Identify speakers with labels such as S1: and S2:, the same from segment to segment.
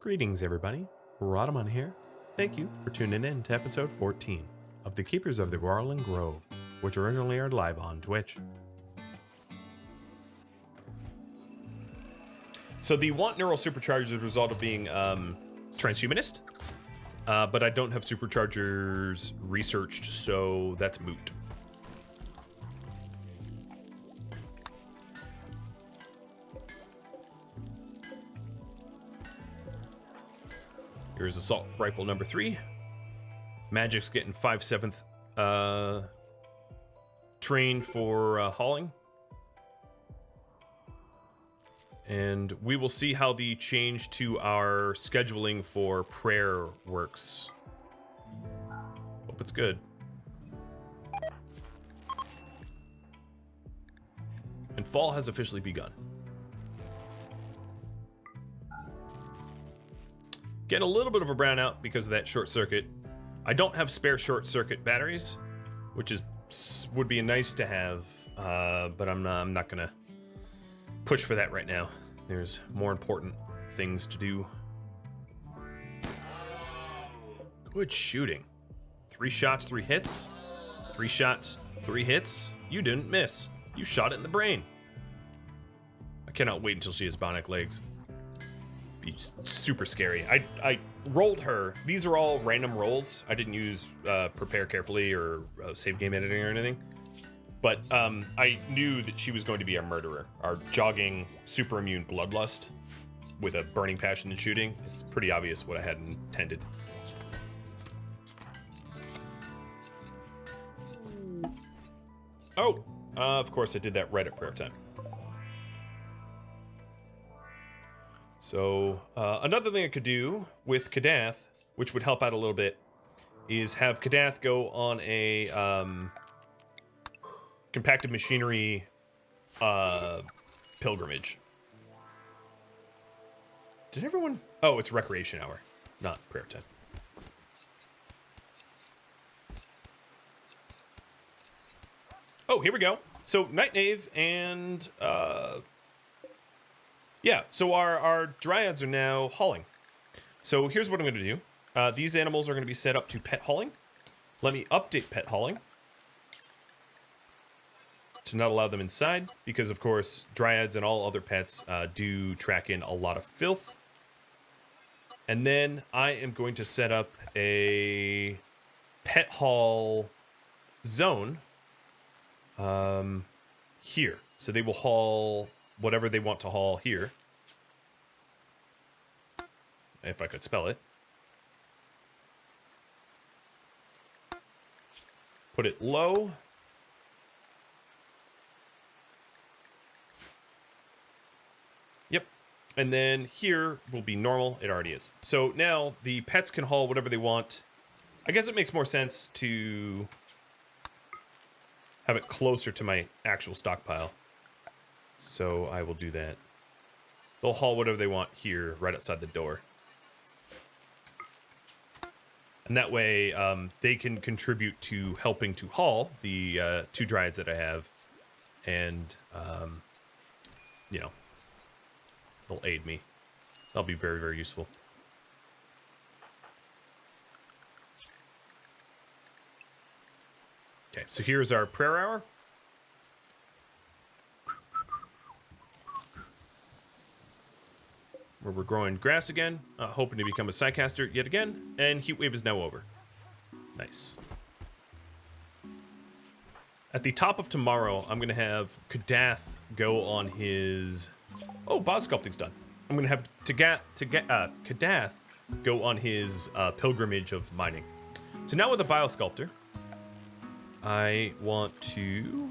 S1: Greetings, everybody. Rhadamant here. Thank you for tuning in to episode 14 of The Keepers of the Gauranlen Grove, which originally aired live on Twitch. So the want neural superchargers is a result of being transhumanist, but I don't have superchargers researched, so that's moot. Here's assault rifle number 3. Magic's getting 5/7 trained for hauling. And we will see how the change to our scheduling for prayer works. Hope it's good. And fall has officially begun. Getting a little bit of a brownout because of that short circuit. I don't have spare short circuit batteries, which would be nice to have, but I'm not gonna push for that right now. There's more important things to do. Good shooting. 3 shots, 3 hits. 3 shots, 3 hits. You didn't miss. You shot it in the brain. I cannot wait until she has bionic legs. Be super scary. I rolled her. These are all random rolls. I didn't use prepare carefully or save game editing or anything. But I knew that she was going to be our murderer, our jogging, super immune bloodlust with a burning passion in shooting. It's pretty obvious what I had intended. Oh, of course I did that right at prayer time. So another thing I could do with Kadath, which would help out a little bit, is have Kadath go on a compacted machinery pilgrimage. Did everyone? Oh, it's recreation hour, not prayer time. Oh, here we go. So Night Knave and yeah, so our Dryads are now hauling. So here's what I'm going to do. These animals are going to be set up to pet hauling. Let me update pet hauling to not allow them inside, because of course Dryads and all other pets do track in a lot of filth. And then I am going to set up a pet haul zone here. So they will haul whatever they want to haul here. If I could spell it. Put it low. Yep. And then here will be normal. It already is. So now the pets can haul whatever they want. I guess it makes more sense to have it closer to my actual stockpile. So I will do that. They'll haul whatever they want here, right outside the door. And that way, they can contribute to helping to haul the 2 Dryads that I have. And, you know, they'll aid me. That'll be very, very useful. Okay, so here's our prayer hour. Where we're growing grass again, hoping to become a Psycaster yet again, and Heatwave is now over. Nice. At the top of tomorrow, I'm going to have Kadath go on his... Oh, Biosculpting's done. I'm going to have Kadath go on his pilgrimage of mining. So now with the Biosculpter, I want to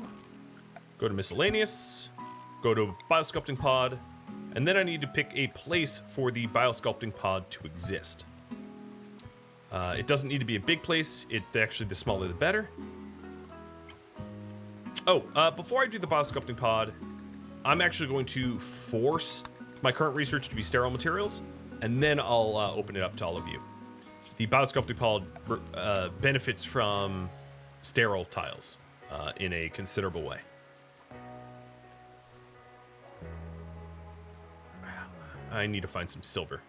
S1: go to Miscellaneous, go to Biosculpting Pod, and then I need to pick a place for the Biosculpting Pod to exist. It doesn't need to be a big place. Actually, the smaller the better. Oh, before I do the Biosculpting Pod, I'm actually going to force my current research to be sterile materials, and then I'll open it up to all of you. The Biosculpting Pod benefits from sterile tiles in a considerable way. I need to find some silver.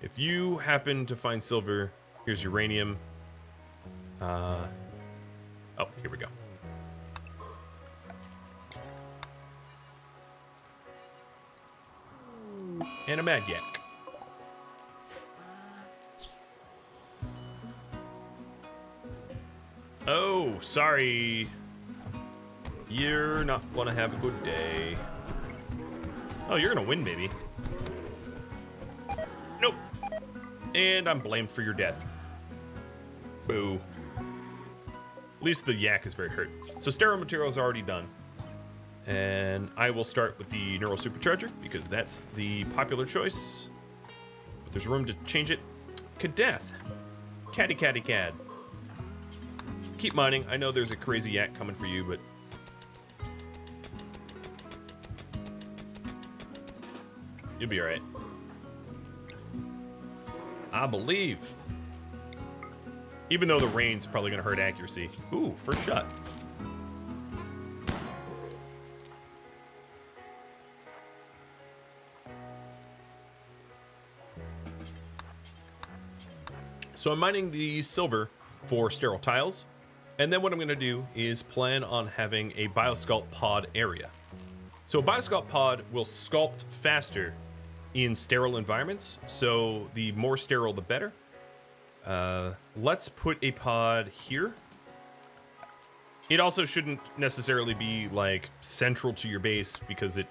S1: If you happen to find silver, here's uranium. Oh, here we go. And a mad yak. Oh, sorry. You're not gonna have a good day. Oh, you're gonna win, baby. Nope. And I'm blamed for your death. Boo. At least the yak is very hurt. So sterile material is already done. And I will start with the neural supercharger because that's the popular choice. But there's room to change it. Kadath. Caddy caddy cad. Keep mining. I know there's a crazy yak coming for you, but you'll be alright. I believe. Even though the rain's probably going to hurt accuracy. Ooh, first shot. So I'm mining the silver for sterile tiles. And then what I'm going to do is plan on having a Biosculpt pod area. So a Biosculpt pod will sculpt faster in sterile environments. So the more sterile, the better. Let's put a pod here. It also shouldn't necessarily be like central to your base because it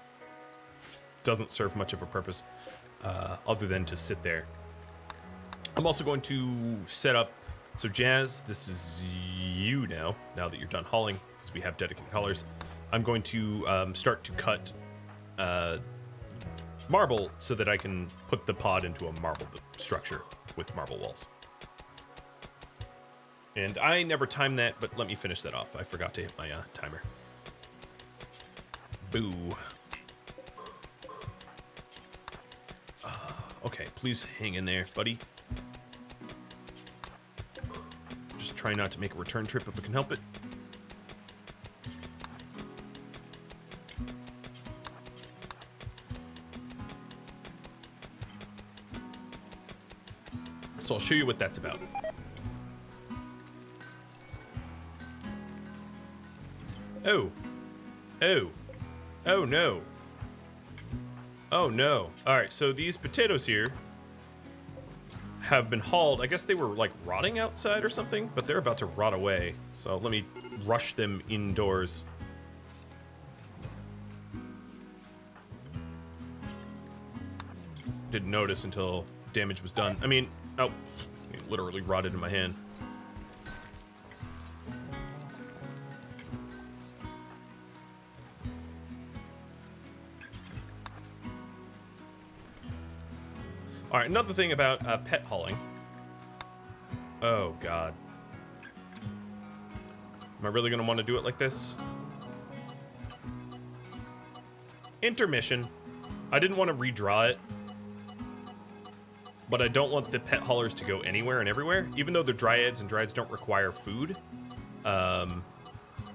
S1: doesn't serve much of a purpose other than to sit there. I'm also going to set up, so Jazz, this is you now that you're done hauling, because we have dedicated haulers. I'm going to start to cut marble so that I can put the pod into a marble structure with marble walls. And I never timed that, but let me finish that off. I forgot to hit my timer. Boo. Okay, please hang in there, buddy. Just try not to make a return trip if we can help it. So I'll show you what that's about. Oh. Oh. Oh no. Oh no. Alright, so these potatoes here have been hauled. I guess they were like rotting outside or something, but they're about to rot away. So let me rush them indoors. Didn't notice until damage was done. I mean, oh, it literally rotted in my hand. All right, another thing about pet hauling. Oh, God. Am I really going to want to do it like this? Intermission. I didn't want to redraw it. But I don't want the pet haulers to go anywhere and everywhere. Even though they're dryads and dryads don't require food. I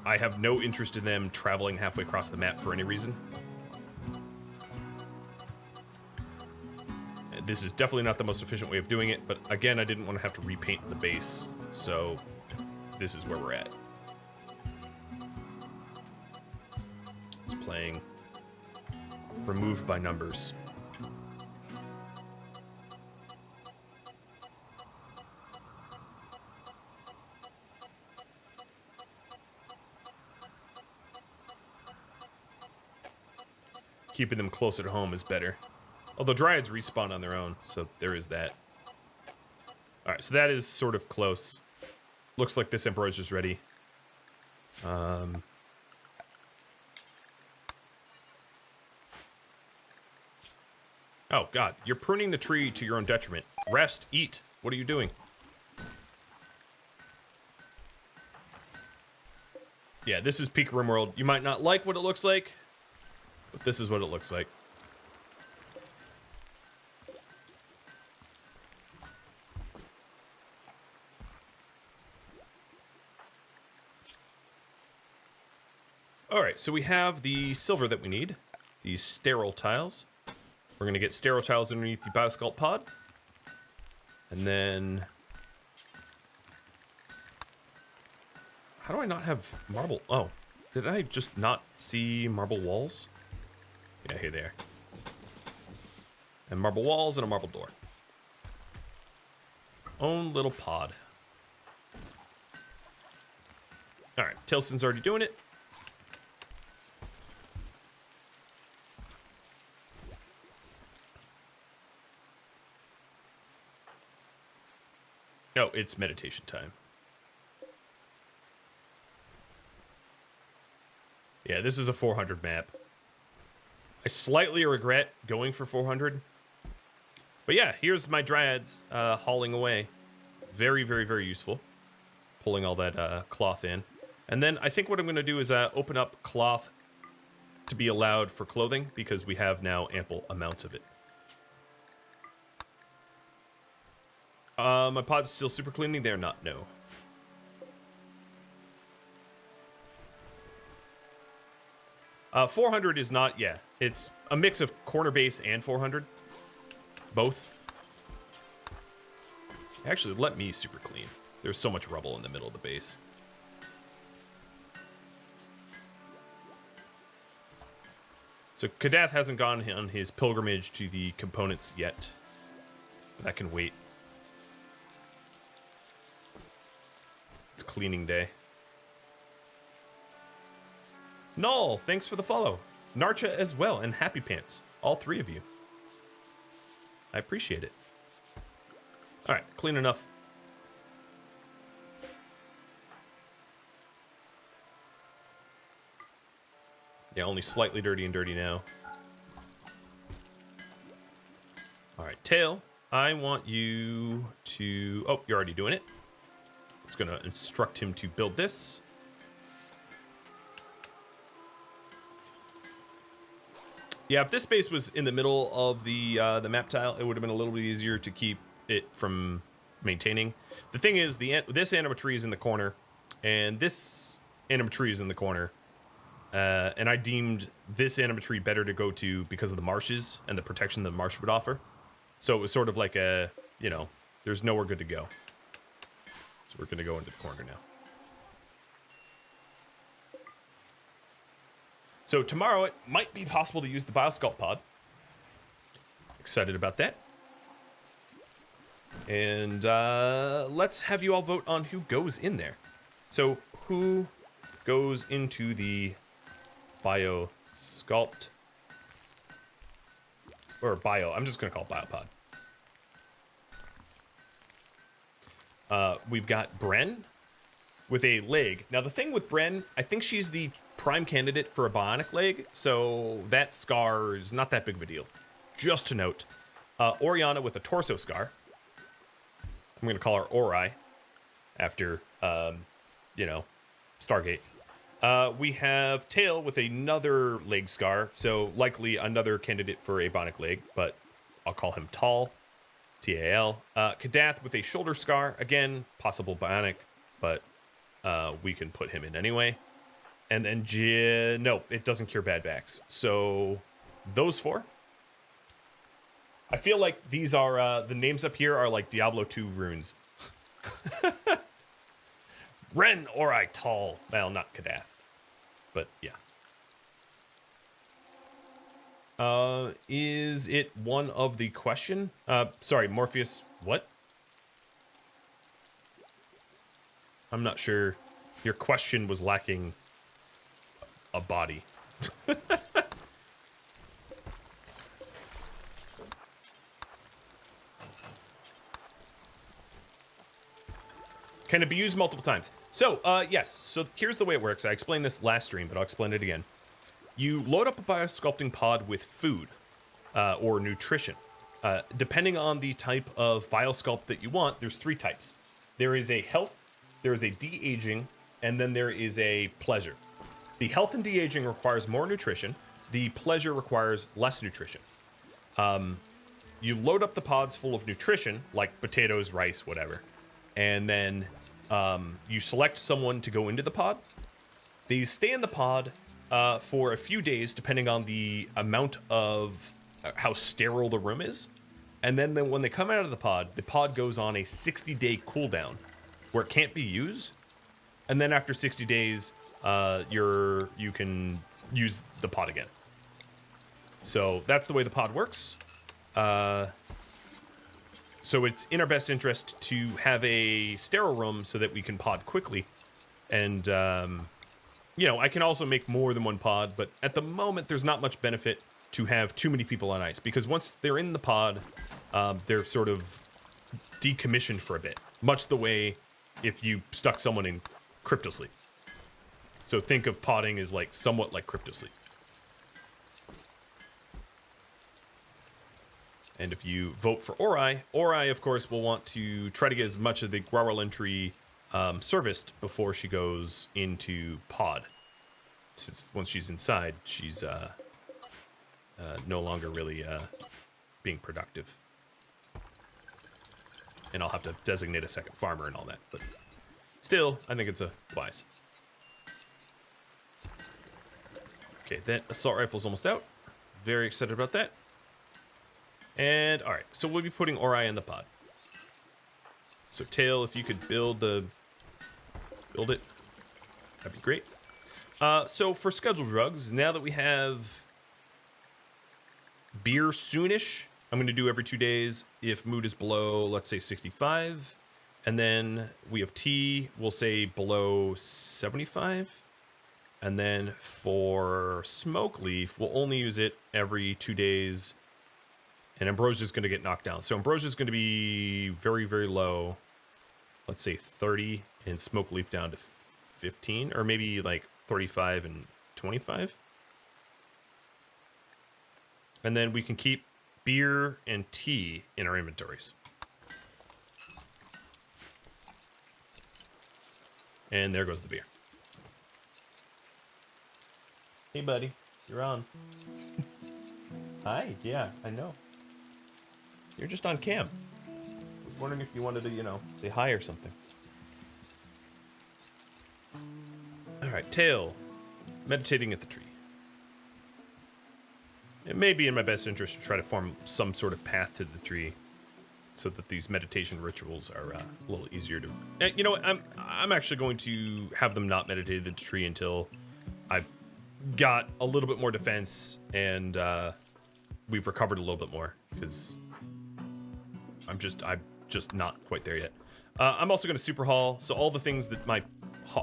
S1: have no interest in them traveling halfway across the map for any reason. This is definitely not the most efficient way of doing it, but again, I didn't want to have to repaint the base, so this is where we're at. It's playing removed by numbers. Keeping them closer to home is better. Although dryads respawn on their own, so there is that. Alright, so that is sort of close. Looks like this Emperor's just ready. Oh god, you're pruning the tree to your own detriment. Rest, eat. What are you doing? Yeah, this is peak RimWorld. You might not like what it looks like, but this is what it looks like. Alright, so we have the silver that we need. These sterile tiles. We're going to get sterile tiles underneath the Biosculpt pod. And then... How do I not have marble? Oh, did I just not see marble walls? Yeah, here they are. And marble walls and a marble door. Own little pod. Alright, Tilson's already doing it. Oh, it's meditation time. Yeah, this is a 400 map. I slightly regret going for 400. But yeah, here's my dryads hauling away. Very, very, very useful. Pulling all that cloth in. And then I think what I'm going to do is open up cloth to be allowed for clothing, because we have now ample amounts of it. My pod's still super cleaning. They're not, no. Uh, 400 is not, yeah. It's a mix of corner base and 400. Both. Actually, let me super clean. There's so much rubble in the middle of the base. So Kadath hasn't gone on his pilgrimage to the components yet. But that can wait. It's cleaning day. Null, thanks for the follow. Narcha as well, and Happy Pants. All three of you. I appreciate it. Alright, clean enough. Yeah, only slightly dirty and dirty now. Alright, Tail, I want you to... Oh, you're already doing it. It's going to instruct him to build this. Yeah, if this base was in the middle of the map tile, it would have been a little bit easier to keep it from maintaining. The thing is, this anima tree is in the corner, and this anima tree is in the corner. And I deemed this anima tree better to go to because of the marshes and the protection the marsh would offer. So it was sort of like a, you know, there's nowhere good to go. So we're going to go into the corner now. So tomorrow it might be possible to use the Biosculpt pod. Excited about that. And let's have you all vote on who goes in there. So who goes into the Biosculpt? Or Bio, I'm just going to call it Biopod. We've got Bren with a leg. Now the thing with Bren, I think she's the prime candidate for a bionic leg, so that scar is not that big of a deal. Just to note, Orianna with a torso scar. I'm going to call her Ori after, you know, Stargate. We have Tail with another leg scar, so likely another candidate for a bionic leg, but I'll call him Tall, T-A-L. Kadath with a shoulder scar, again, possible bionic, but we can put him in anyway. And then, no, it doesn't cure bad backs. So, those four. I feel like these are, the names up here are like Diablo 2 runes. Ren, Ori, Tall. Well, not Kadath. But, yeah. Is it one of the question? Sorry, Morpheus, what? I'm not sure. Your question was lacking a body. Can it be used multiple times? So, yes. So here's the way it works. I explained this last stream, but I'll explain it again. You load up a biosculpting pod with food or nutrition. Depending on the type of biosculpt that you want, there's three types. There is a health, there is a de-aging, and then there is a pleasure. The health and de-aging requires more nutrition. The pleasure requires less nutrition. You load up the pods full of nutrition, like potatoes, rice, whatever, and then you select someone to go into the pod. They stay in the pod for a few days, depending on the amount of how sterile the room is. And then when they come out of the pod goes on a 60-day cooldown where it can't be used. And then after 60 days, you can use the pod again. So that's the way the pod works. So it's in our best interest to have a sterile room so that we can pod quickly. And, you know, I can also make more than one pod, but at the moment, there's not much benefit to have too many people on ice, because once they're in the pod, they're sort of decommissioned for a bit, much the way if you stuck someone in cryptosleep. So think of podding as like somewhat like cryptosleep. And if you vote for Ori, of course, will want to try to get as much of the Gauranlen tree serviced before she goes into pod. Since once she's inside, she's no longer really being productive. And I'll have to designate a second farmer and all that, but still, I think it's a wise. Okay, that assault rifle's almost out. Very excited about that. And all right, so we'll be putting Ori in the pod. So Tail, if you could build it, that'd be great. So for scheduled drugs, now that we have beer soonish, I'm going to do every 2 days if mood is below, let's say 65. And then we have tea, we'll say below 75. And then for smoke leaf, we'll only use it every 2 days. And ambrosia is going to get knocked down. So ambrosia is going to be very, very low. Let's say 30, and smoke leaf down to 15, or maybe like 35 and 25. And then we can keep beer and tea in our inventories. And there goes the beer. Hey, buddy. You're on. Hi. Yeah, I know. You're just on cam. I was wondering if you wanted to, you know, say hi or something. Alright, Tail. Meditating at the tree. It may be in my best interest to try to form some sort of path to the tree so that these meditation rituals are a little easier to... You know what? I'm actually going to have them not meditate at the tree until I've got a little bit more defense and we've recovered a little bit more, because I'm just not quite there yet. I'm also going to super haul, so all the things that my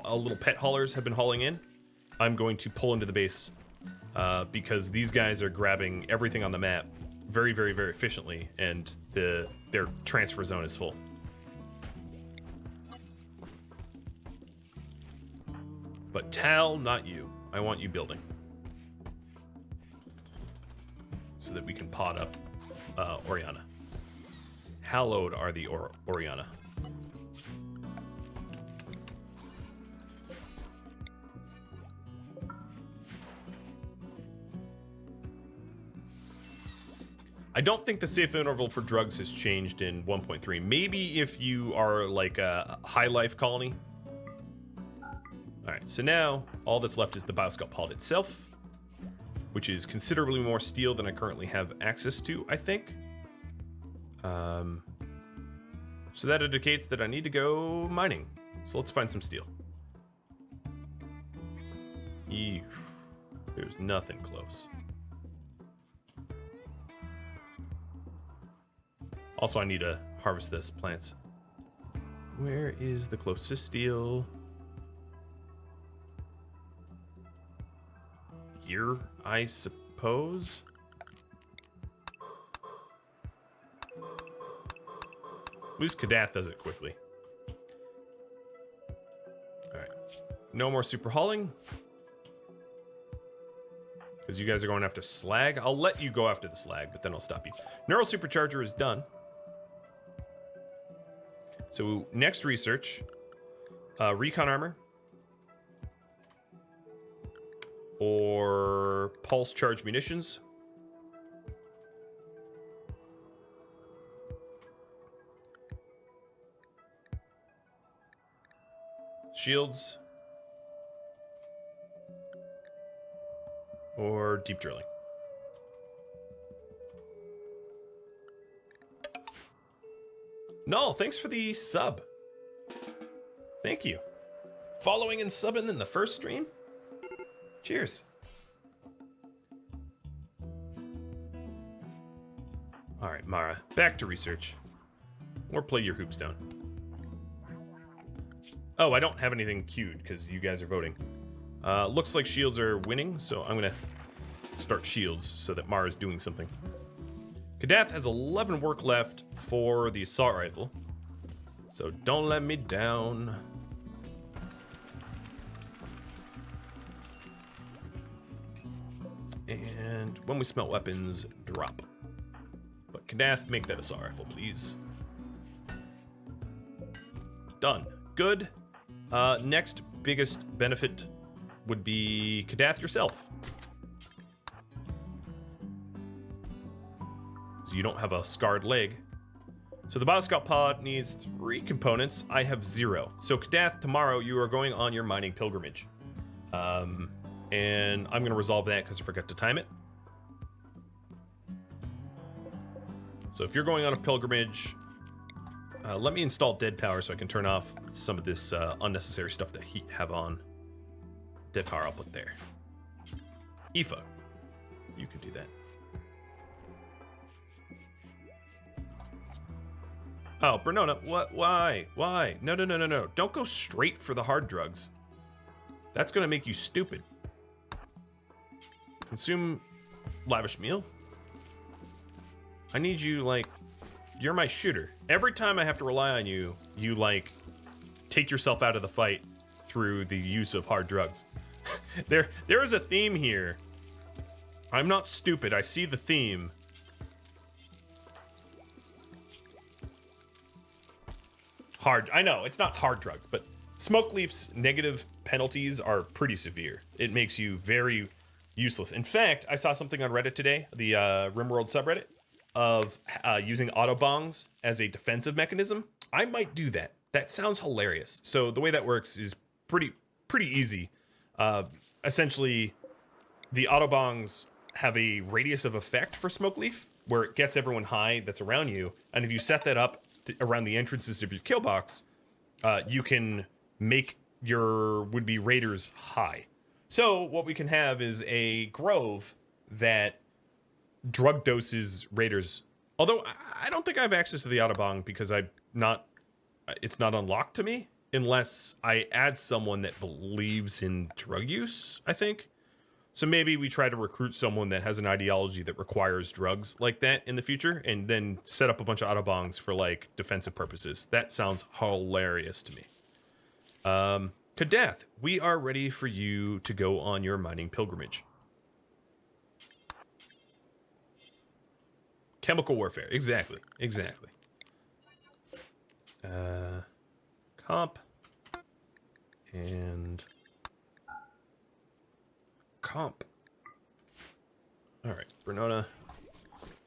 S1: little pet haulers have been hauling in, I'm going to pull into the base because these guys are grabbing everything on the map very, very, very efficiently, and their transfer zone is full. But Tal, not you. I want you building. So that we can pod up Orianna. Hallowed are the Orianna. I don't think the safe interval for drugs has changed in 1.3. Maybe if you are like a high life colony. Alright, so now all that's left is the Biosculpter pod itself, which is considerably more steel than I currently have access to, I think. So that indicates that I need to go mining. So let's find some steel. Ew, there's nothing close. Also, I need to harvest this plants. Where is the closest steel? Here, I suppose. At least Kadath does it quickly. Alright. No more super hauling. Because you guys are going after slag. I'll let you go after the slag, but then I'll stop you. Neural supercharger is done. So next research. Recon armor. Or pulse charge munitions. Shields. Or deep drilling. No, thanks for the sub. Thank you. Following and subbing in the first stream. Cheers. All right, Mara, back to research. Or play your hoops down. Oh, I don't have anything queued because you guys are voting. Looks like shields are winning, so I'm gonna start shields so that Mara's doing something. Kadath has 11 work left for the assault rifle, so don't let me down. And when we smelt weapons, drop. But Kadath, make that assault rifle, please. Done. Good. Next biggest benefit would be Kadath yourself. So you don't have a scarred leg. So the Biosculpter pod needs 3 components. I have 0. So Kadath, tomorrow you are going on your mining pilgrimage. And I'm going to resolve that because I forgot to time it. So if you're going on a pilgrimage, let me install dead power so I can turn off some of this unnecessary stuff that he have on. Dead power I'll put there. Aoife, you can do that. Oh, Bernona, what? Why? Why? No. Don't go straight for the hard drugs. That's gonna make you stupid. Consume lavish meal. I need you, like, you're my shooter. Every time I have to rely on you, you, like, take yourself out of the fight through the use of hard drugs. There is a theme here. I'm not stupid. I see the theme. I know, it's not hard drugs, but Smoke Leaf's negative penalties are pretty severe. It makes you very useless. In fact, I saw something on Reddit today, the RimWorld subreddit, of using autobongs as a defensive mechanism. I might do that. That sounds hilarious. So the way that works is pretty easy. Essentially, the autobongs have a radius of effect for Smoke Leaf, where it gets everyone high that's around you, and if you set that up around the entrances of your kill box, you can make your would-be raiders high. So what we can have is a grove that drug doses raiders. Although I don't think I have access to the Autobong because it's not unlocked to me unless I add someone that believes in drug use, I think. So maybe we try to recruit someone that has an ideology that requires drugs like that in the future and then set up a bunch of Autobongs for, like, defensive purposes. That sounds hilarious to me. Kadath, we are ready for you to go on your mining pilgrimage. Chemical warfare. Exactly. Comp. And comp. All right, Bernona,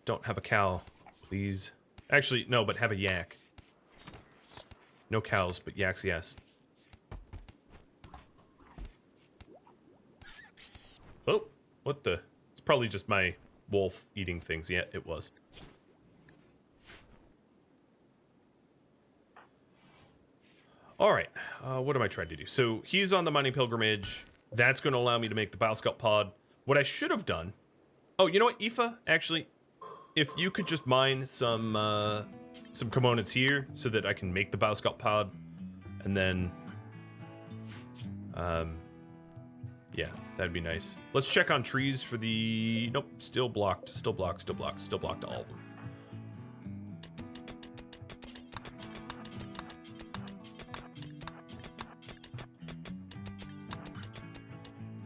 S1: don't have a cow, please. Actually, no, but have a yak. No cows, but yaks, yes. Oh, what the? It's probably just my wolf eating things. Yeah, it was. All right, what am I trying to do? So he's on the mining pilgrimage. That's going to allow me to make the Biosculpter pod. What I should have done... Oh, you know what, Aoife? Actually, if you could just mine some components here so that I can make the Biosculpter pod, and then... yeah, that'd be nice. Let's check on trees for the... Nope, still blocked, still blocked all of them.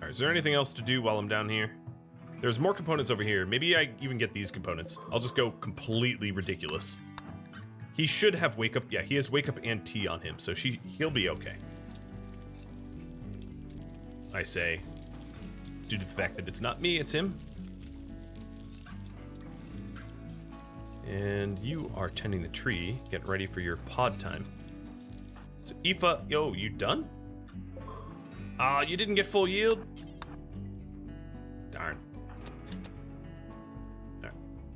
S1: Is there anything else to do while I'm down here? There's more components over here. Maybe I even get these components. I'll just go completely ridiculous. He should have wake up. Yeah, he has wake up and tea on him, so he'll be okay. I say, due to the fact that it's not me, it's him. And you are tending the tree, getting ready for your pod time. So Aoife, yo, you done? Ah, you didn't get full yield? Darn.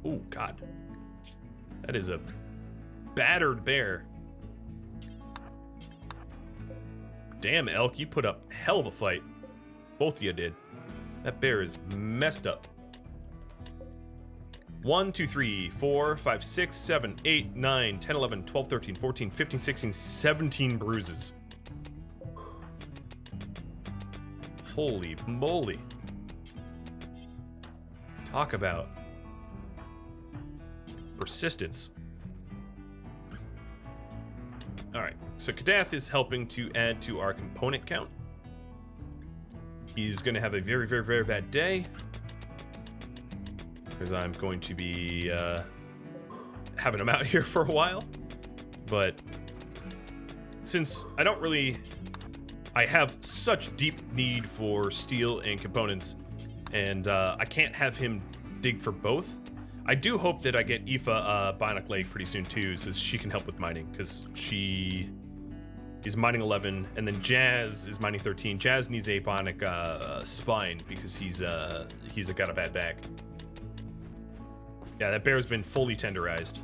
S1: Oh, God. That is a battered bear. Damn, Elk, you put up a hell of a fight. Both of you did. That bear is messed up. 1, 2, 3, 4, 5, 6, 7, 8, 9, 10, 11, 12, 13, 14, 15, 16, 17 bruises. Holy moly. Talk about persistence. Alright, so Kadath is helping to add to our component count. He's going to have a very, very, very bad day. Because I'm going to be having him out here for a while. But since I have such deep need for steel and components, and I can't have him dig for both. I do hope that I get Aoife a Bionic leg pretty soon too, so she can help with mining, because she is mining 11, and then Jazz is mining 13. Jazz needs a Bionic spine because he's got a bad back. Yeah, that bear's been fully tenderized.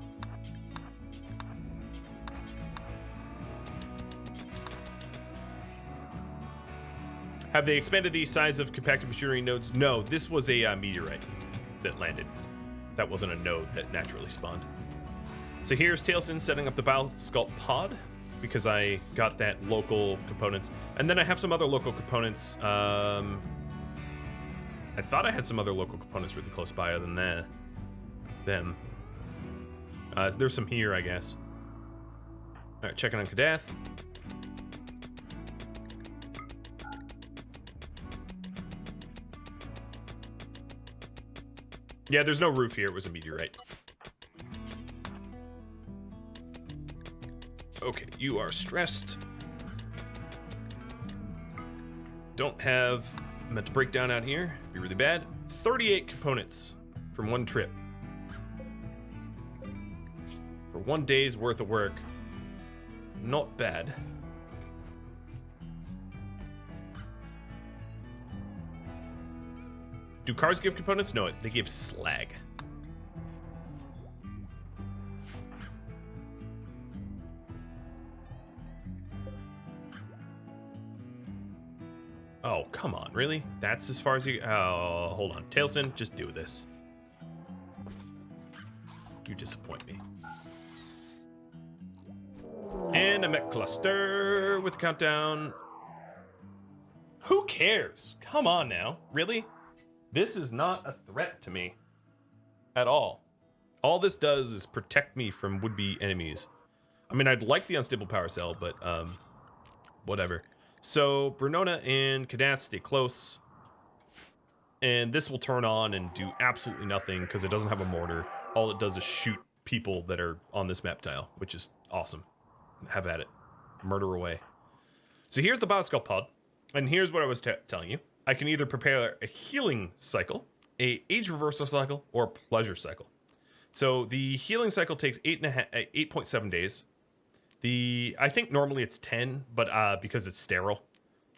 S1: Have they expanded the size of compacted machinery nodes? No, this was a meteorite that landed. That wasn't a node that naturally spawned. So here's Tailson setting up the Biosculpter pod, because I got that local components. And then I have some other local components. I thought I had some other local components really close by other than that. Them. There's some here, I guess. Alright, checking on Kadath. Yeah, there's no roof here. It was a meteorite. Okay, you are stressed. Don't have meant to break down out here. Be really bad. 38 components from one trip. For 1 day's worth of work. Not bad. Do cars give components? No, they give slag. Oh, come on, really? That's as far as you... Oh, hold on. Tailson, just do this. You disappoint me. And a mech cluster with a countdown. Who cares? Come on now. Really? This is not a threat to me at all. All this does is protect me from would-be enemies. I mean, I'd like the unstable power cell, but whatever. So Brunona and Kadath stay close, and this will turn on and do absolutely nothing because it doesn't have a mortar. All it does is shoot people that are on this map tile, which is awesome. Have at it. Murder away. So here's the Biosculpter pod, and here's what I was telling you. I can either prepare a healing cycle, a age reversal cycle, or a pleasure cycle. So the healing cycle takes 8.7 days. I think normally it's 10, but because it's sterile.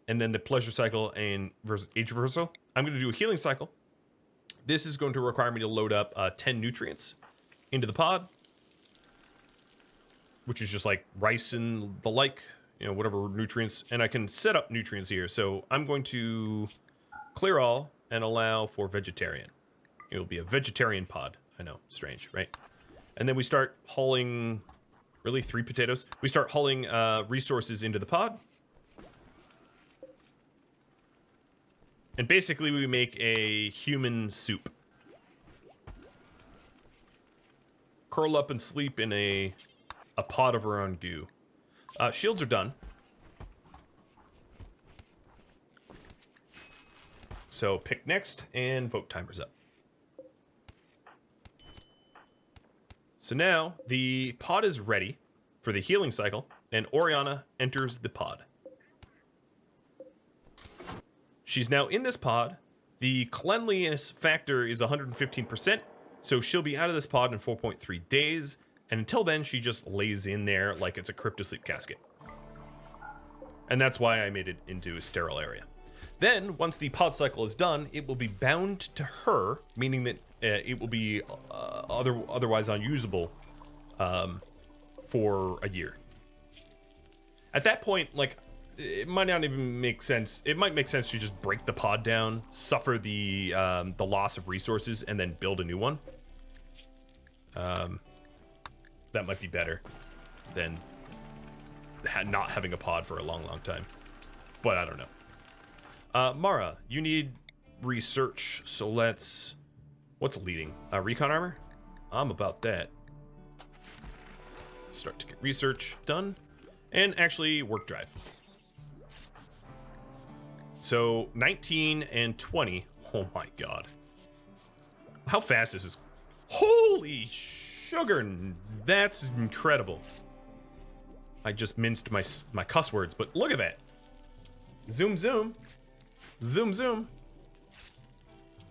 S1: And then the pleasure cycle and age reversal. I'm going to do a healing cycle. This is going to require me to load up 10 nutrients into the pod, which is just like rice and the like. You know, whatever nutrients, and I can set up nutrients here. So I'm going to clear all and allow for vegetarian. It will be a vegetarian pod. I know, strange, right? And then we start hauling, really 3 potatoes. We start hauling resources into the pod. And basically we make a human soup. Curl up and sleep in a pot of our own goo. Shields are done. So pick next and vote timer's up. So now the pod is ready for the healing cycle, and Orianna enters the pod. She's now in this pod. The cleanliness factor is 115%, so she'll be out of this pod in 4.3 days. And until then, she just lays in there like it's a cryptosleep casket. And that's why I made it into a sterile area. Then, once the pod cycle is done, it will be bound to her, meaning that it will be otherwise unusable for a year. At that point, like, it might not even make sense. It might make sense to just break the pod down, suffer the loss of resources, and then build a new one. That might be better than not having a pod for a long, long time. But I don't know. Mara, you need research, so let's... What's leading? Recon armor? I'm about that. Let's start to get research done. And actually, work drive. So, 19 and 20. Oh my god. How fast is this? Holy sugar! That's incredible. I just minced my cuss words, but look at that. Zoom, zoom. Zoom, zoom.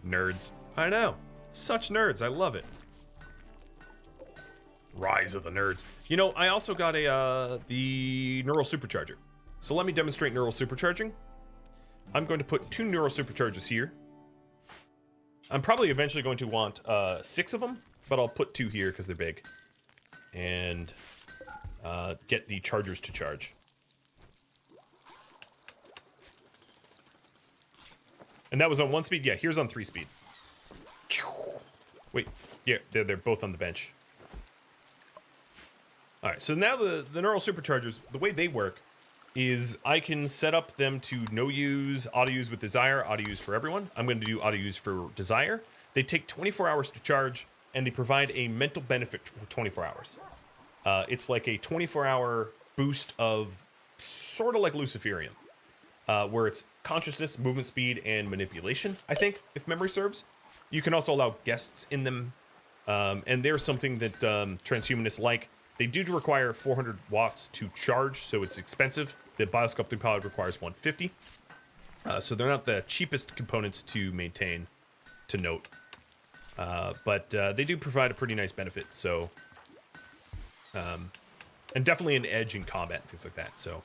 S1: Nerds. I know. Such nerds. I love it. Rise of the nerds. You know, I also got the neural supercharger. So let me demonstrate neural supercharging. I'm going to put 2 neural superchargers here. I'm probably eventually going to want 6 of them, but I'll put 2 here because they're big. And get the chargers to charge. And that was on 1 speed? Yeah, here's on 3 speed. Wait, yeah, they're both on the bench. Alright, so now the neural superchargers, the way they work is I can set up them to no use, auto use with desire, auto use for everyone. I'm going to do auto use for desire. They take 24 hours to charge, and they provide a mental benefit for 24 hours. It's like a 24-hour boost of sort of like Luciferium, where it's consciousness, movement speed, and manipulation, I think, if memory serves. You can also allow guests in them, and there's something that transhumanists like. They do require 400 watts to charge, so it's expensive. The Biosculpting pod requires 150. So they're not the cheapest components to maintain, to note. But they do provide a pretty nice benefit, so... and definitely an edge in combat and things like that, so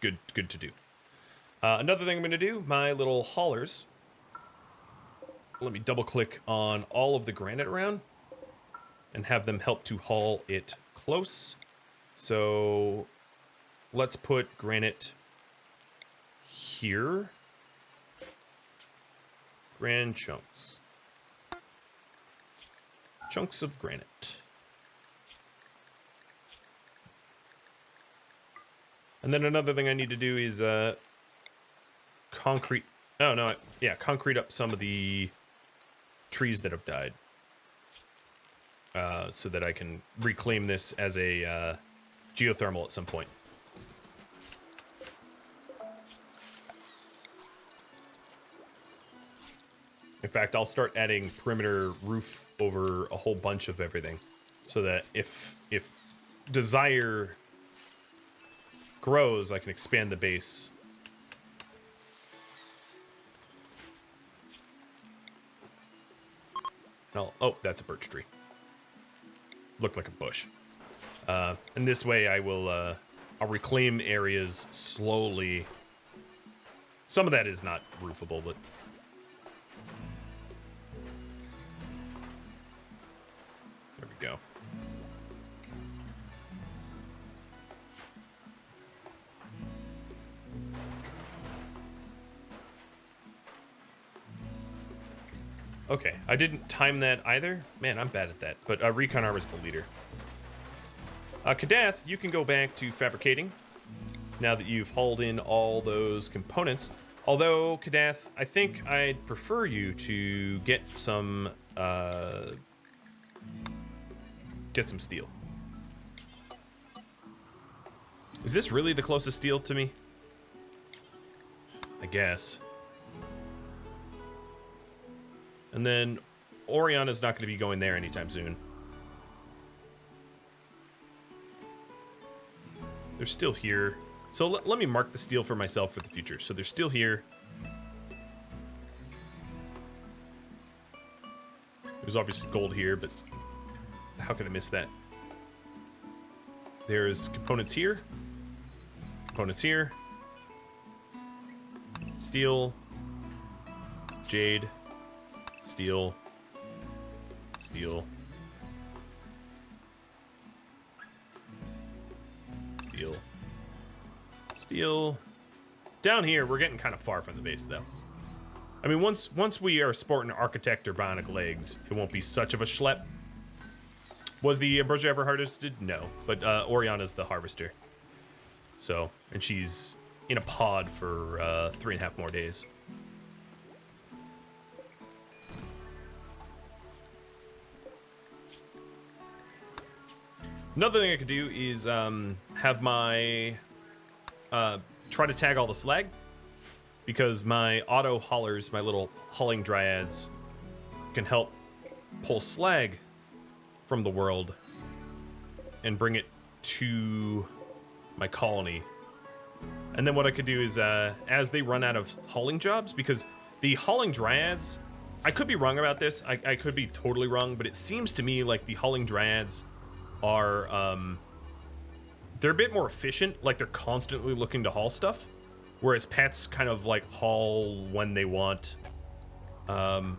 S1: good to do. Another thing I'm going to do, my little haulers. Let me double-click on all of the granite around and have them help to haul it close. So let's put granite here. Grand chunks. Chunks of granite. And then another thing I need to do is concrete. Oh, no. Yeah, concrete up some of the trees that have died. So that I can reclaim this as a geothermal at some point. In fact, I'll start adding perimeter roof over a whole bunch of everything. So that if desire grows, I can expand the base. Oh, that's a birch tree. Looked like a bush. And this way I will, I'll reclaim areas slowly. Some of that is not roofable, but... There we go. Okay, I didn't time that either. Man, I'm bad at that. But Recon Armor's the leader. Kadath, you can go back to fabricating now that you've hauled in all those components. Although, Kadath, I think I'd prefer you to get some steel. Is this really the closest steel to me? I guess. And then Orianna's not going to be going there anytime soon. They're still here. So let me mark the steel for myself for the future. So they're still here. There's obviously gold here, but how could I miss that? There's components here. Components here. Steel. Jade. Steel. Steel. Steel. Steel. Down here, we're getting kind of far from the base, though. I mean, once we are sporting Architect or Bionic legs, it won't be such of a schlep. Was the Ambrosia ever harvested? No, but Orianna's the harvester. So, and she's in a pod for 3.5 more days. Another thing I could do is have my try to tag all the slag, because my auto haulers, my little hauling dryads, can help pull slag from the world and bring it to my colony. And then what I could do is, as they run out of hauling jobs, because the hauling dryads, I could be wrong about this, I could be totally wrong, but it seems to me like the hauling dryads are, they're a bit more efficient, like they're constantly looking to haul stuff, whereas pets kind of like haul when they want. The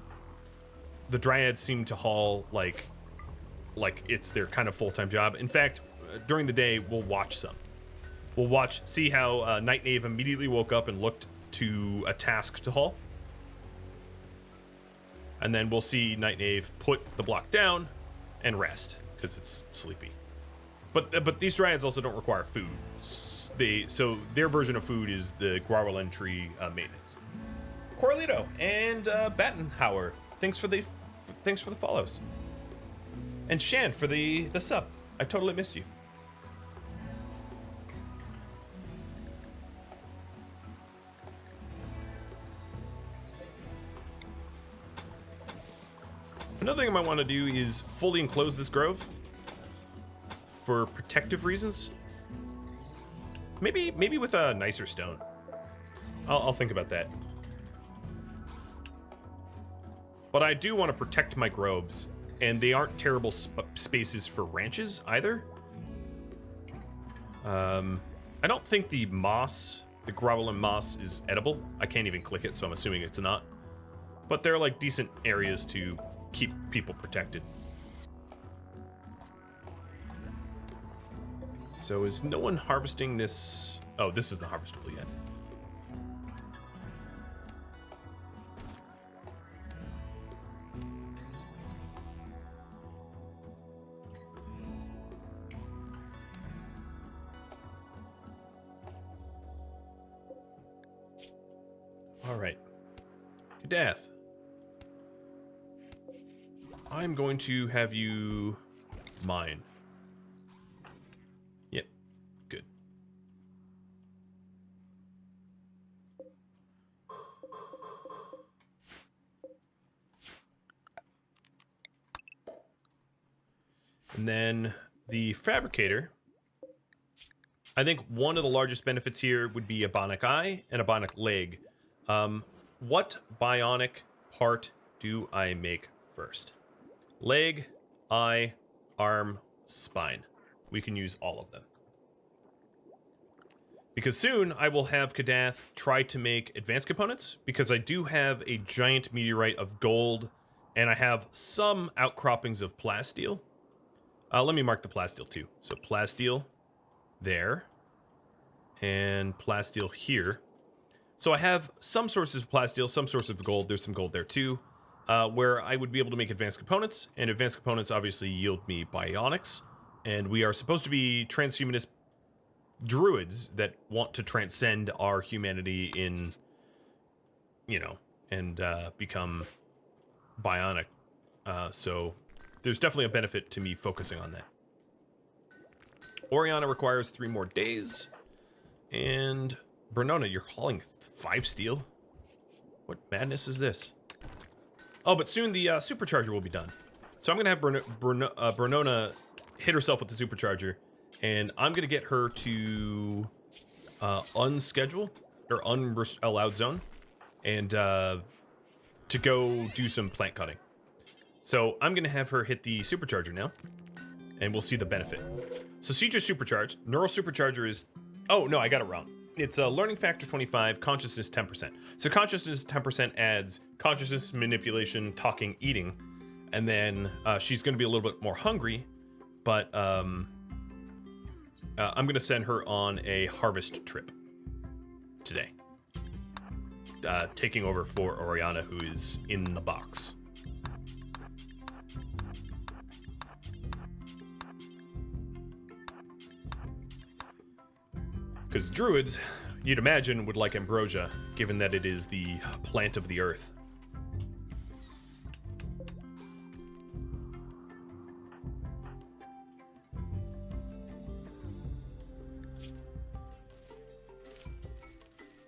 S1: dryads seem to haul like it's their kind of full-time job. In fact, during the day, we'll watch some. We'll see how Night Knave immediately woke up and looked to a task to haul. And then we'll see Night Knave put the block down and rest, because it's sleepy. But these dryads also don't require food. So their version of food is the Gauranlen tree maintenance. Corlito and Battenhauer, thanks for the follows. And Shan for the sub. I totally missed you. Another thing I might want to do is fully enclose this grove for protective reasons. Maybe with a nicer stone. I'll think about that. But I do want to protect my groves, and they aren't terrible spaces for ranches either. I don't think the moss, the Gauranlen moss, is edible. I can't even click it, so I'm assuming it's not. But they're like decent areas to keep people protected. So is no one harvesting this? Oh, this isn't harvestable yet. All right. Kadath. I'm going to have you mine. Yep, good. And then the fabricator. I think one of the largest benefits here would be a bionic eye and a bionic leg. What bionic part do I make first? Leg, eye, arm, spine. We can use all of them. Because soon I will have Kadath try to make advanced components, because I do have a giant meteorite of gold, and I have some outcroppings of plasteel. Let me mark the plasteel too. So plasteel there, and plasteel here. So I have some sources of plasteel, some sources of gold. There's some gold there too. Where I would be able to make advanced components, and advanced components obviously yield me bionics, and we are supposed to be transhumanist druids that want to transcend our humanity in, you know, and become bionic. So there's definitely a benefit to me focusing on that. Orianna requires 3 more days, and Bernona, you're hauling 5 steel? What madness is this? Oh, but soon the supercharger will be done. So I'm going to have Bernona hit herself with the supercharger, and I'm going to get her to unschedule, or unallowed zone, and to go do some plant cutting. So I'm going to have her hit the supercharger now, and we'll see the benefit. So Siege is supercharged. Neural supercharger is... Oh, no, I got it wrong. It's a learning factor 25, consciousness 10%. So consciousness 10% adds consciousness, manipulation, talking, eating, and then she's going to be a little bit more hungry, but I'm going to send her on a harvest trip today. Taking over for Orianna, who is in the box. Because Druids, you'd imagine, would like ambrosia, given that it is the plant of the earth.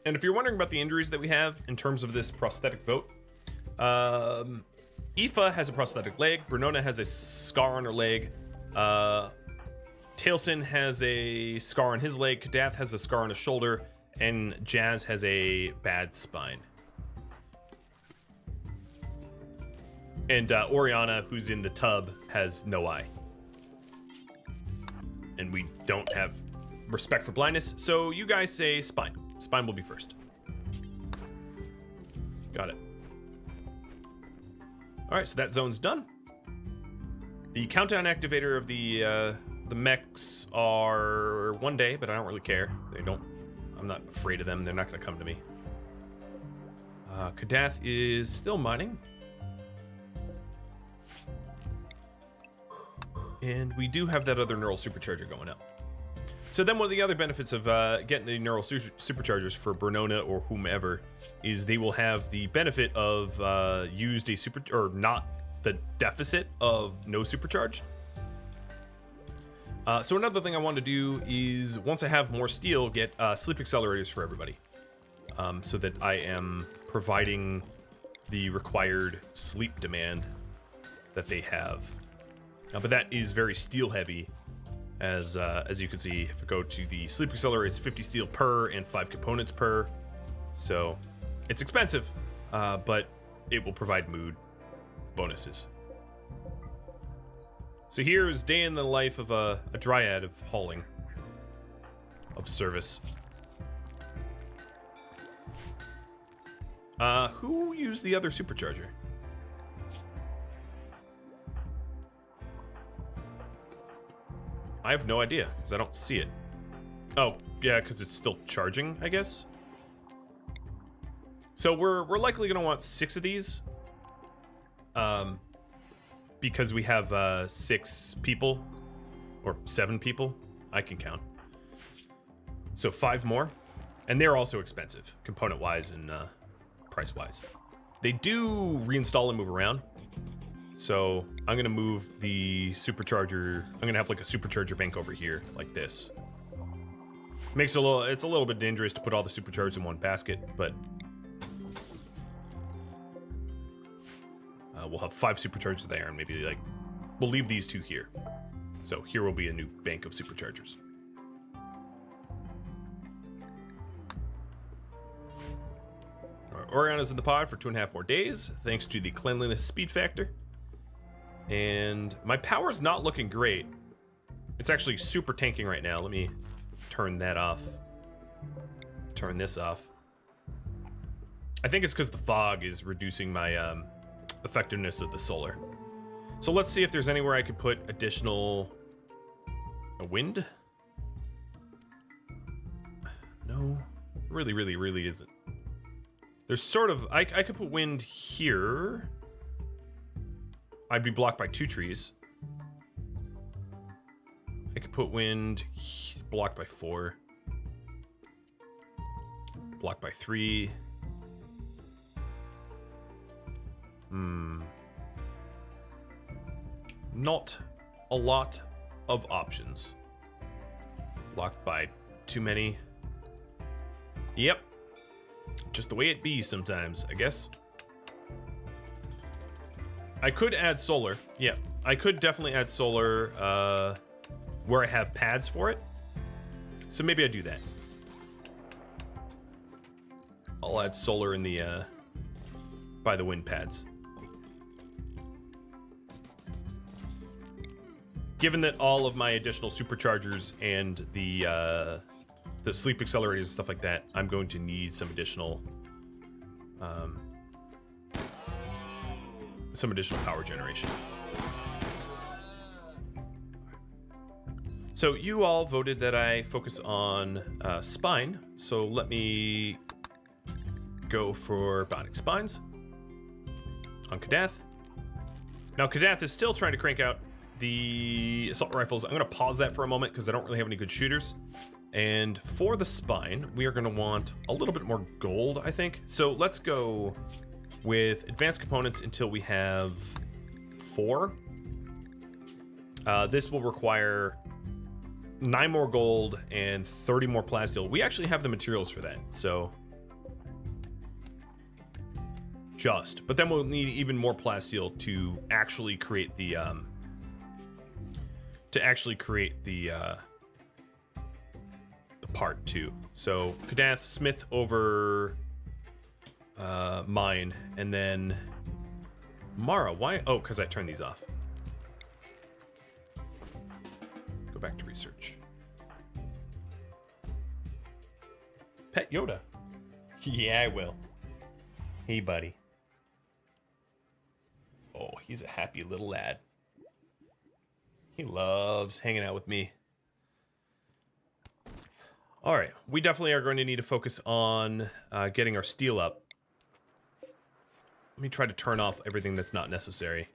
S1: And if you're wondering about the injuries that we have in terms of this prosthetic vote, Aoife has a prosthetic leg, Brunona has a scar on her leg, Tailsin has a scar on his leg, Kadath has a scar on his shoulder, and Jazz has a bad spine. And Orianna, who's in the tub, has no eye. And we don't have respect for blindness, so you guys say spine. Spine will be first. Got it. Alright, so that zone's done. The countdown activator of the mechs are 1 day, but I don't really care. I'm not afraid of them. They're not going to come to me. Kadath is still mining. And we do have that other neural supercharger going up. So then one of the other benefits of getting the neural superchargers for Brunona or whomever is they will have the benefit of used a super, or not the deficit of no supercharged. So another thing I want to do is, once I have more steel, get sleep accelerators for everybody. So that I am providing the required sleep demand that they have. But that is very steel heavy. As you can see, if I go to the sleep accelerator, it's 50 steel per and 5 components per. So it's expensive, but it will provide mood bonuses. So here's day in the life of a dryad of hauling, of service. Who used the other supercharger? I have no idea, because I don't see it. Oh, yeah, because it's still charging, I guess. So we're likely going to want 6 of these. Because we have 6 people, or 7 people, I can count. So 5 more. And they're also expensive, component-wise and price-wise. They do reinstall and move around. So I'm going to move the supercharger. I'm going to have like a supercharger bank over here like this. It's a little bit dangerous to put all the superchargers in one basket, but we'll have 5 superchargers there, and maybe we'll leave these 2 here. So here will be a new bank of superchargers. All right, Orianna's in the pod for 2.5 more days, thanks to the cleanliness speed factor. And my power's not looking great. It's actually super tanking right now. Let me turn that off. Turn this off. I think it's because the fog is reducing my effectiveness of the solar. So let's see if there's anywhere I could put additional wind. No, really isn't. There's sort of, I could put wind here. I'd be blocked by 2 trees. I could put wind blocked by 4. Blocked by 3. Not a lot of options. Blocked by too many. Yep. Just the way it be sometimes, I guess. I could add solar. Yeah, I could definitely add solar where I have pads for it. So maybe I do that. I'll add solar in the by the wind pads. Given that all of my additional superchargers and the sleep accelerators and stuff like that, I'm going to need some additional power generation. So you all voted that I focus on spine. So let me go for Bionic spines on Kadath. Now Kadath is still trying to crank out the assault rifles. I'm going to pause that for a moment because I don't really have any good shooters. And for the spine, we are going to want a little bit more gold, I think. So let's go with advanced components until we have 4. This will require 9 more gold and 30 more plasteel. We actually have the materials for that, so but then we'll need even more plasteel to actually create the part 2. So Kadath, Smith over mine, and then Mara. Why? Oh, because I turned these off. Go back to research. Pet Yoda. Yeah, I will. Hey, buddy. Oh, he's a happy little lad. He loves hanging out with me. All right, we definitely are going to need to focus on getting our steel up. Let me try to turn off everything that's not necessary.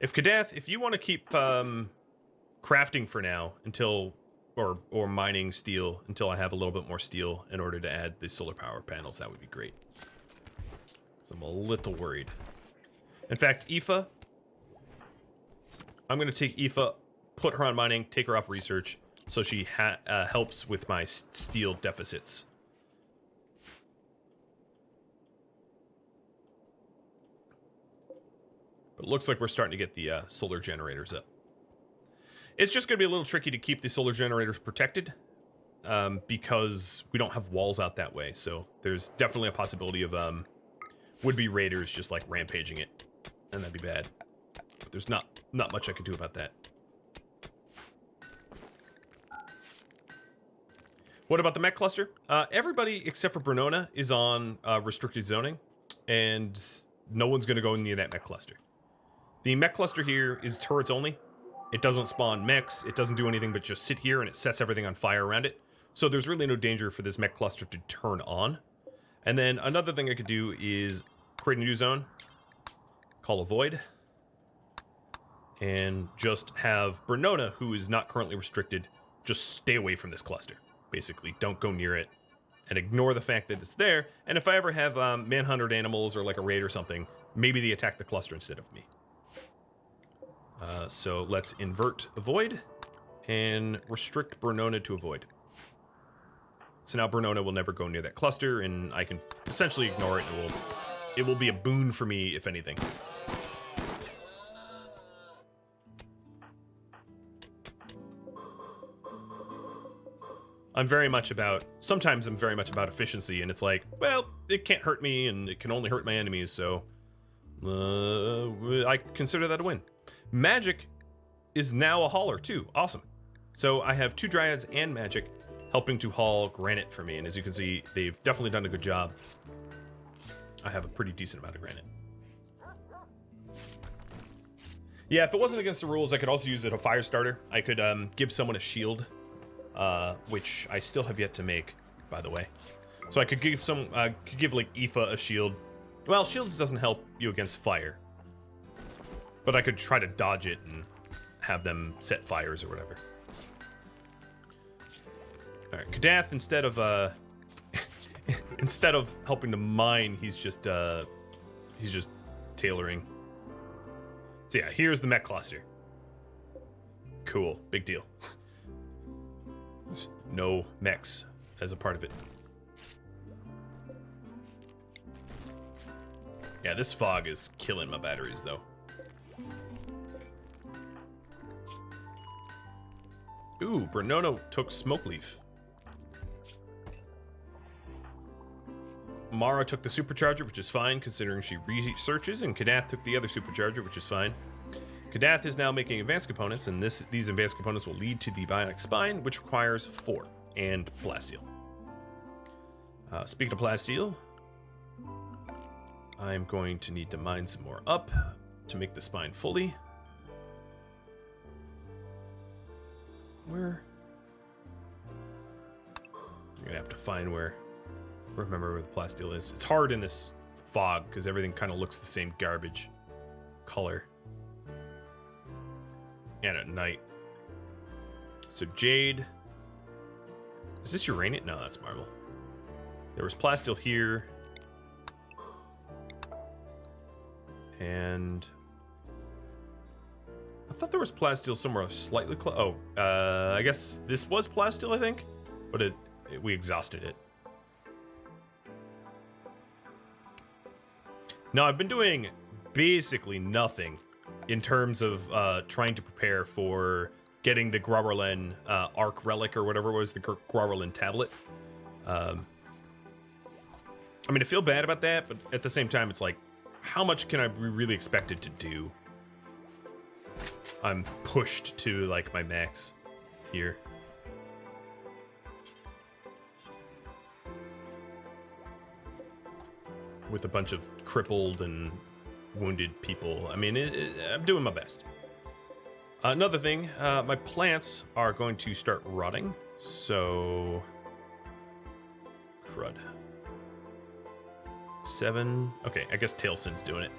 S1: If Kadath, if you want to keep crafting for now until, or mining steel until I have a little bit more steel in order to add the solar power panels, that would be great. 'Cause I'm a little worried. In fact, Aoife, I'm going to take Aoife, put her on mining, take her off research, so she helps with my steel deficits. But it looks like we're starting to get the solar generators up. It's just going to be a little tricky to keep the solar generators protected because we don't have walls out that way. So there's definitely a possibility of would-be raiders just like rampaging it, and that'd be bad. But there's not much I can do about that. What about the mech cluster? Everybody except for Brunona is on restricted zoning, and no one's going to go near that mech cluster. The mech cluster here is turrets only. It doesn't spawn mechs. It doesn't do anything but just sit here, and it sets everything on fire around it. So there's really no danger for this mech cluster to turn on. And then another thing I could do is create a new zone, call a void, and just have Brunona, who is not currently restricted, just stay away from this cluster. Basically, don't go near it and ignore the fact that it's there. And if I ever have manhunted animals or like a raid or something, maybe they attack the cluster instead of me. So let's invert a void and restrict Brunona to a void. So now Brunona will never go near that cluster, and I can essentially ignore it, and it will be a boon for me, if anything. Sometimes I'm very much about efficiency, and it's like, well, it can't hurt me, and it can only hurt my enemies, so I consider that a win. Magic is now a hauler, too. Awesome. So I have 2 Dryads and Magic helping to haul granite for me, and as you can see, they've definitely done a good job. I have a pretty decent amount of granite. Yeah, if it wasn't against the rules, I could also use it as a fire starter. I could give someone a shield, which I still have yet to make, by the way. So I could give like Aoife a shield. Well, shields doesn't help you against fire, but I could try to dodge it and have them set fires or whatever. All right, Kadath, instead of helping to mine, he's just tailoring. So yeah, here's the mech cluster. Cool, big deal. There's no mechs as a part of it. Yeah, this fog is killing my batteries, though. Ooh, Brunona took Smoke Leaf. Mara took the supercharger, which is fine, considering she researches, and Kadath took the other supercharger, which is fine. Kadath is now making advanced components, and these advanced components will lead to the Bionic Spine, which requires 4, and plasteel. Speaking of plasteel, I'm going to need to mine some more up to make the spine fully. Where? I'm gonna have to find remember where the plasteel is. It's hard in this fog because everything kind of looks the same garbage color. And at night. So jade. Is this uranium? No, that's marble. There was plasteel here. And I thought there was plasteel somewhere slightly close. Oh, I guess this was plasteel, I think. But we exhausted it. No, I've been doing basically nothing in terms of trying to prepare for getting the Gauranlen Arc Relic or whatever it was, the Gauranlen Tablet. I mean, I feel bad about that, but at the same time, it's like, how much can I be really expected to do? I'm pushed to, like, my max here. With a bunch of crippled and wounded people. I mean, I'm doing my best. Another thing, my plants are going to start rotting, so... Crud. 7. Okay, I guess Tailsin's doing it.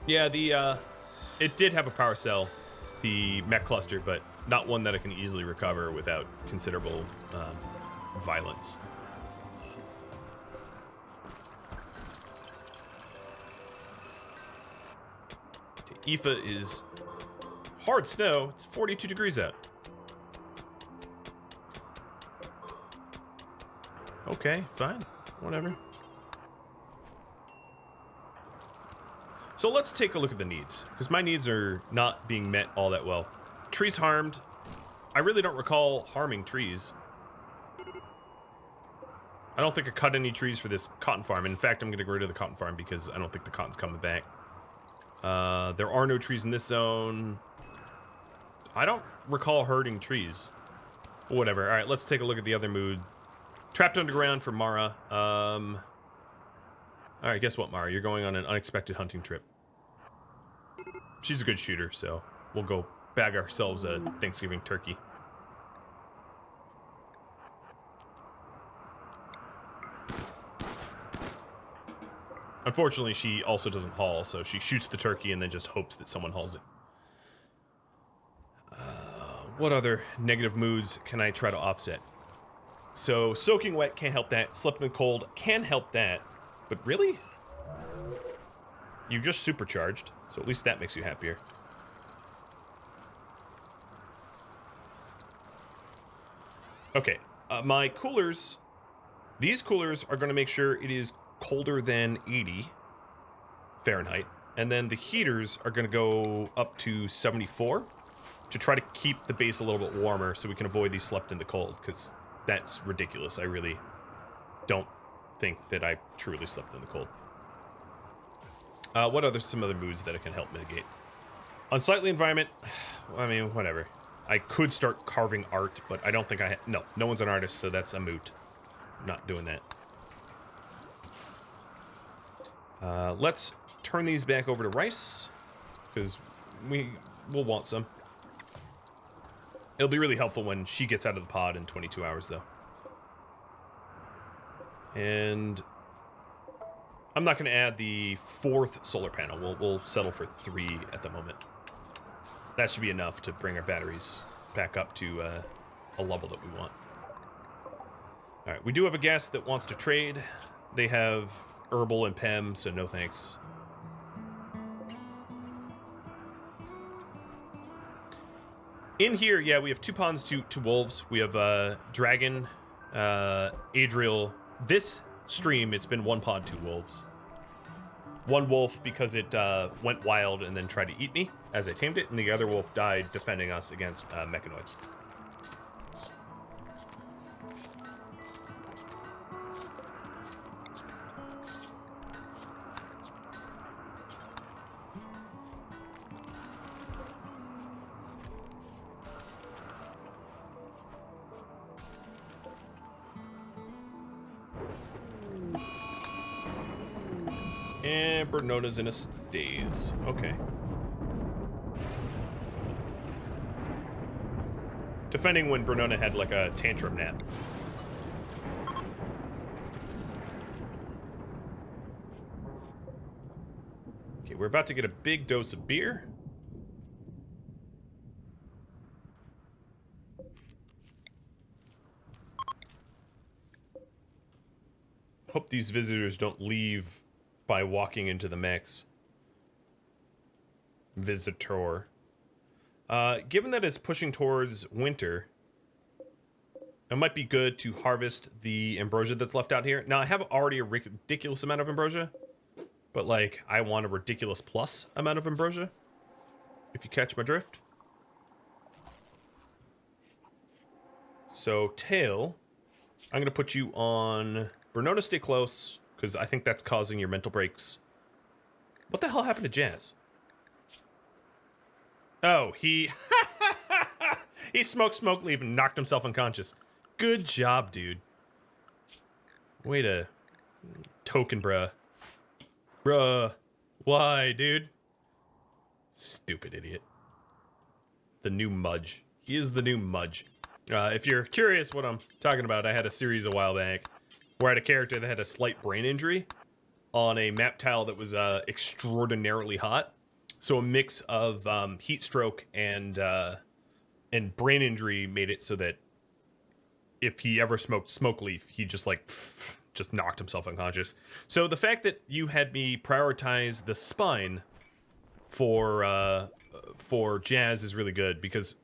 S1: Yeah, it did have a power cell, the mech cluster, but not one that I can easily recover without considerable violence. Okay, Aoife is hard snow. It's 42 degrees out. Okay, fine, whatever. So let's take a look at the needs, because my needs are not being met all that well. Trees harmed. I really don't recall harming trees. I don't think I cut any trees for this cotton farm. In fact, I'm going to get rid of the cotton farm because I don't think the cotton's coming back. There are no trees in this zone. I don't recall hurting trees. Whatever. All right, let's take a look at the other mood. Trapped underground for Mara. All right, guess what, Mara? You're going on an unexpected hunting trip. She's a good shooter, so we'll go bag ourselves a Thanksgiving turkey. Unfortunately, she also doesn't haul, so she shoots the turkey and then just hopes that someone hauls it. What other negative moods can I try to offset? So, soaking wet can't help that. Slept in the cold can help that. But really? You just supercharged, so at least that makes you happier. Okay, my coolers, these coolers are going to make sure it is colder than 80 Fahrenheit, and then the heaters are going to go up to 74 to try to keep the base a little bit warmer so we can avoid these slept in the cold, because that's ridiculous. I really don't think that I truly slept in the cold. What are some other moods that I can help mitigate? Unsightly environment, I mean, whatever. I could start carving art, but I don't think no one's an artist, so that's a moot. I'm not doing that. Let's turn these back over to rice, because we'll want some. It'll be really helpful when she gets out of the pod in 22 hours, though. And I'm not going to add the 4th solar panel. We'll settle for 3 at the moment. That should be enough to bring our batteries back up to a level that we want. All right, we do have a guest that wants to trade. They have herbal and PEM, so no thanks. In here, yeah, we have 2 pawns, 2 wolves. We have Dragon, Adriel. This stream, it's been 1 pawn, 2 wolves. 1 wolf because it went wild and then tried to eat me as I tamed it, and the other wolf died defending us against mechanoids. And Bernona's in a staze. Okay. Defending when Bernona had like a tantrum nap. Okay, we're about to get a big dose of beer. Hope these visitors don't leave by walking into the mix. Visitor. Given that it's pushing towards winter, it might be good to harvest the ambrosia that's left out here. Now, I have already a ridiculous amount of ambrosia, but, like, I want a ridiculous plus amount of ambrosia, if you catch my drift. So, Tail, I'm going to put you on Bernona, stay close, because I think that's causing your mental breaks. What the hell happened to Jazz? Oh, he smoked smoke leaf and knocked himself unconscious. Good job, dude. Way to token, bruh. Bruh. Why, dude? Stupid idiot. The new Mudge. He is the new Mudge. If you're curious what I'm talking about, I had a series a while back where I had a character that had a slight brain injury on a map tile that was extraordinarily hot. So a mix of heat stroke and brain injury made it so that if he ever smoked smoke leaf, he just like just knocked himself unconscious. So the fact that you had me prioritize the spine for Jazz is really good, because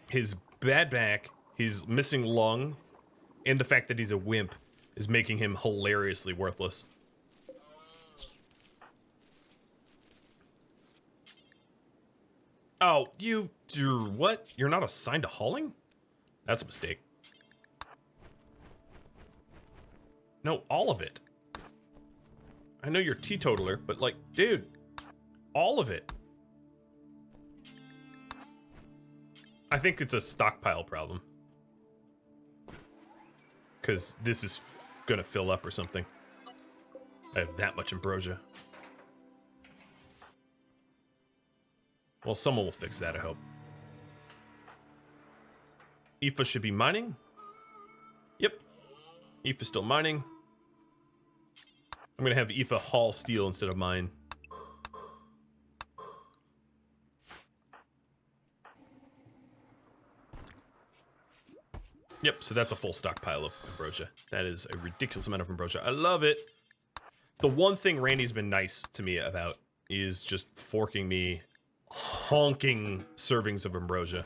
S1: his bad back, his missing lung, and the fact that he's a wimp is making him hilariously worthless. Oh, you do what? You're not assigned to hauling? That's a mistake. No, all of it. I know you're teetotaler, but like, dude, all of it. I think it's a stockpile problem. Because this is gonna fill up or something. I have that much ambrosia. Well, someone will fix that, I hope. Aoife should be mining. Yep. Aoife's still mining. I'm gonna have Aoife haul steel instead of mine. Yep, so that's a full stockpile of ambrosia. That is a ridiculous amount of ambrosia. I love it. The one thing Randy's been nice to me about is just forking me honking servings of ambrosia.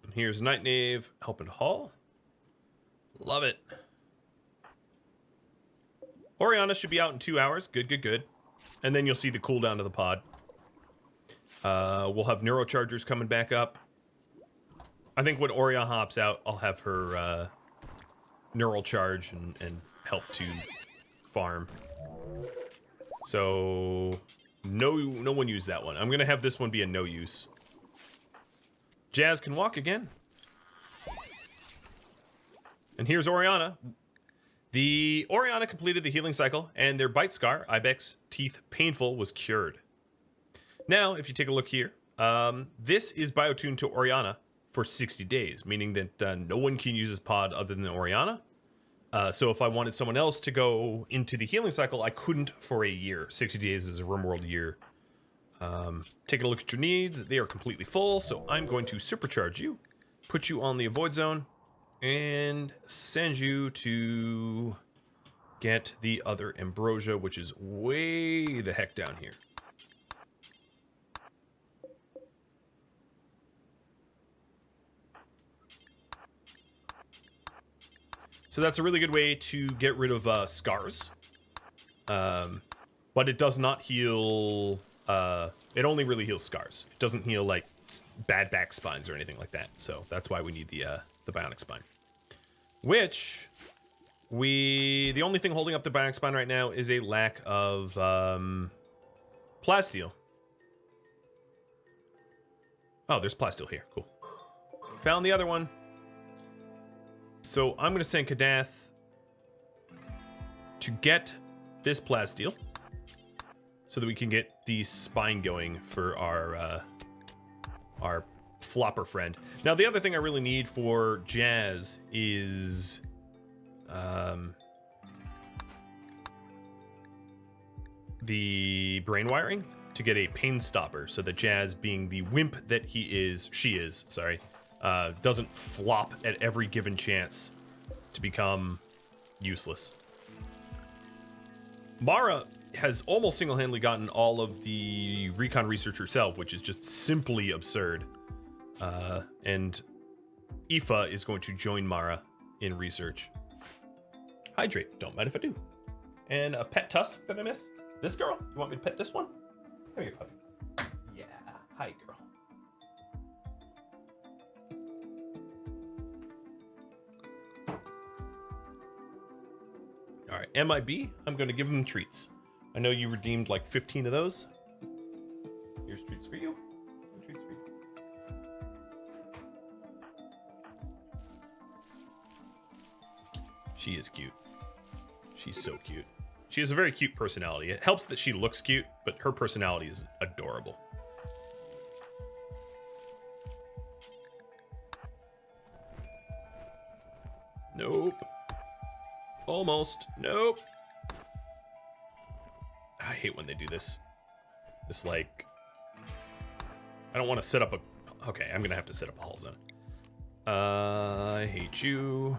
S1: And here's Night Knave helping haul. Love it. Orianna should be out in 2 hours. Good, good, good. And then you'll see the cooldown of the pod. We'll have neurochargers coming back up. I think when Orianna hops out, I'll have her neural charge and help to farm. So no one used that one. I'm gonna have this one be a no use. Jazz can walk again. And here's Orianna. The Orianna completed the healing cycle, and their bite scar, Ibex Teeth Painful, was cured. Now, if you take a look here, this is biotuned to Orianna for 60 days, meaning that no one can use this pod other than Orianna. So if I wanted someone else to go into the healing cycle, I couldn't for a year. 60 days is a RimWorld year. Taking a look at your needs, they are completely full, so I'm going to supercharge you, put you on the avoid zone, and send you to get the other ambrosia, which is way the heck down here. So that's a really good way to get rid of scars. But it does not heal... it only really heals scars. It doesn't heal, like, bad back spines or anything like that. So that's why we need the Bionic spine. Which... the only thing holding up the Bionic spine right now is a lack of plasteel. Oh, there's plasteel here. Cool. Found the other one. So I'm going to send Kadath to get this plasteel so that we can get the spine going for our flopper friend. Now, the other thing I really need for Jazz is the brain wiring to get a pain stopper so that Jazz, being the wimp that she is, doesn't flop at every given chance to become useless. Mara has almost single-handedly gotten all of the recon research herself, which is just simply absurd. And Aoife is going to join Mara in research. Hydrate, don't mind if I do. And a pet tusk that I missed. This girl, you want me to pet this one? Come here, puppy. Yeah, hi, girl. All right, MIB, I'm going to give them treats. I know you redeemed like 15 of those. Here's treats for you. Treats for you. She is cute. She's so cute. She has a very cute personality. It helps that she looks cute, but her personality is adorable. Nope. Almost. Nope. I hate when they do this. This, like... I don't want to set up a... Okay, I'm going to have to set up a hull zone. I hate you.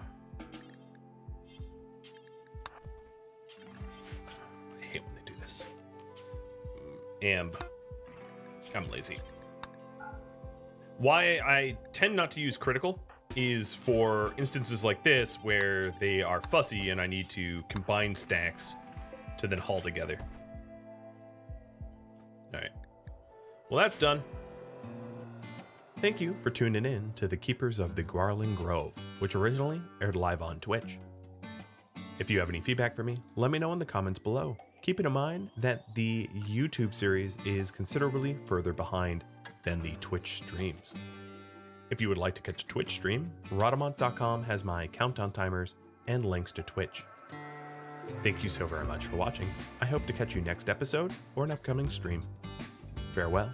S1: I hate when they do this. Amb. I'm lazy. Why I tend not to use critical is for instances like this where they are fussy and I need to combine stacks to then haul together. Alright. Well, that's done. Thank you for tuning in to the Keepers of the Gauranlen Grove, which originally aired live on Twitch. If you have any feedback for me, let me know in the comments below. Keeping in mind that the YouTube series is considerably further behind than the Twitch streams. If you would like to catch a Twitch stream, Rhadamant.com has my countdown timers and links to Twitch. Thank you so very much for watching. I hope to catch you next episode or an upcoming stream. Farewell.